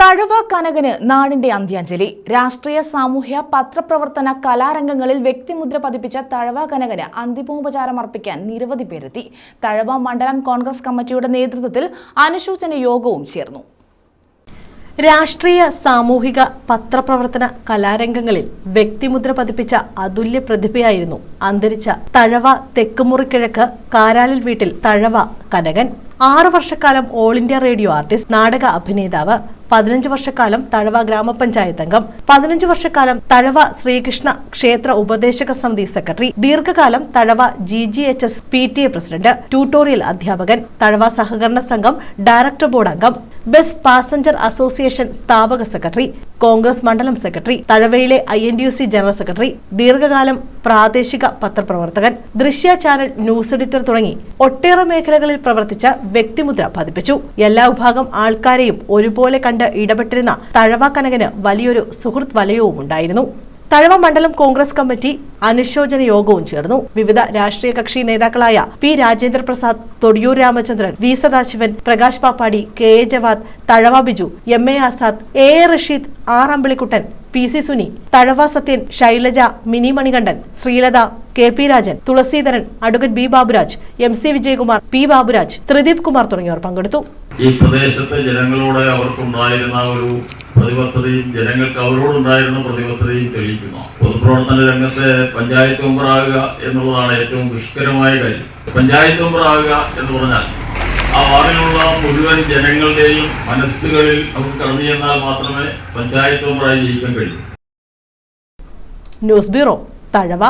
തഴവ കനകന് നാടിന്റെ അന്ത്യാഞ്ജലി. രാഷ്ട്രീയ സാമൂഹ്യ പത്രപ്രവർത്തന കലാരംഗങ്ങളിൽ വ്യക്തിമുദ്ര പതിപ്പിച്ച തഴവ കനകന് അന്തിമോപചാരം അർപ്പിക്കാൻ നിരവധി പേരെത്തി. തഴവ മണ്ഡലം കോൺഗ്രസ് കമ്മിറ്റിയുടെ നേതൃത്വത്തിൽ അനുശോചന യോഗവും ചേർന്നു. രാഷ്ട്രീയ സാമൂഹിക പത്രപ്രവർത്തന കലാരംഗങ്ങളിൽ വ്യക്തിമുദ്ര പതിപ്പിച്ച അതുല്യ പ്രതിഭയായിരുന്നു അന്തരിച്ച തഴവ തെക്കുമുറിക്കിഴക്ക് കാരാലിൽ വീട്ടിൽ തഴവ കനകൻ. 6 വർഷക്കാലം ഓൾ ഇന്ത്യ റേഡിയോ ആർട്ടിസ്റ്റ്, നാടക അഭിനേതാവ്, 15 വർഷക്കാലം തഴവ ഗ്രാമപഞ്ചായത്ത് അംഗം, 15 വർഷക്കാലം തഴവ ശ്രീകൃഷ്ണ ക്ഷേത്ര ഉപദേശക സമിതി സെക്രട്ടറി, ദീർഘകാലം Thazhava GGHS PTA president, tutorial അധ്യാപകൻ, തഴവ സഹകരണ സംഘം ഡയറക്ടർ ബോർഡ് അംഗം, ബസ് പാസഞ്ചർ അസോസിയേഷൻ സ്ഥാപക സെക്രട്ടറി, കോൺഗ്രസ് മണ്ഡലം സെക്രട്ടറി, തഴവയിലെ INTUC ജനറൽ സെക്രട്ടറി, ദീർഘകാലം പ്രാദേശിക പത്രപ്രവർത്തകൻ, ദൃശ്യ ചാനൽ ന്യൂസ് എഡിറ്റർ തുടങ്ങി ഒട്ടേറെ മേഖലകളിൽ പ്രവർത്തിച്ച വ്യക്തിമുദ്ര പതിപ്പിച്ചു. എല്ലാ വിഭാഗം ആൾക്കാരെയും ഒരുപോലെ കണ്ട് ഇടപെട്ടിരുന്ന തഴവ കനകന് വലിയൊരു സുഹൃത്ത് വലയവും ഉണ്ടായിരുന്നു. തഴവ മണ്ഡലം കോൺഗ്രസ് കമ്മിറ്റി അനുശോചന യോഗവും ചേർന്നു. വിവിധ രാഷ്ട്രീയ കക്ഷി നേതാക്കളായ P. Rajendra Prasad, Thodiyoor Ramachandran, V. Sadasivan, Prakash Pappadi, KA Jawad, Thazhava Biju, MA Azad, AA Rasheed, R. Ambilikuttan, PC Suni, Thazhava Sathyan, Shailaja, Mini Manikandan, Sreelatha, KP Rajan, Thulaseedharan, advocate B. Baburaj, MC Vijayakumar, P. Baburaj, Thrideep Kumar തുടങ്ങിയവർ പഞ്ചായത്ത് ഈ പ്രദേശത്തെ ജനങ്ങളോട് അവർക്കുണ്ടായിരുന്ന ഒരു പ്രതിബദ്ധതയും ജനങ്ങൾക്ക് അവരോടുണ്ടായിരുന്ന പ്രതിബദ്ധതയും തെളിയിക്കുന്നു. പൊതുപ്രവർത്തന രംഗത്തെ പഞ്ചായത്ത് മെമ്പറാകുക എന്നുള്ളതാണ് ഏറ്റവും ദുഷ്കരമായ കാര്യം. പഞ്ചായത്ത് മെമ്പറാകുക എന്ന് പറഞ്ഞാൽ ആ വാർഡിലുള്ള മുഴുവൻ ജനങ്ങളുടെയും മനസ്സുകളിൽ നമുക്ക് കടന്നു ചെന്നാൽ മാത്രമേ പഞ്ചായത്ത് മെമ്പറായി ജയിക്കാൻ കഴിയൂ. News bureau, Thazhava.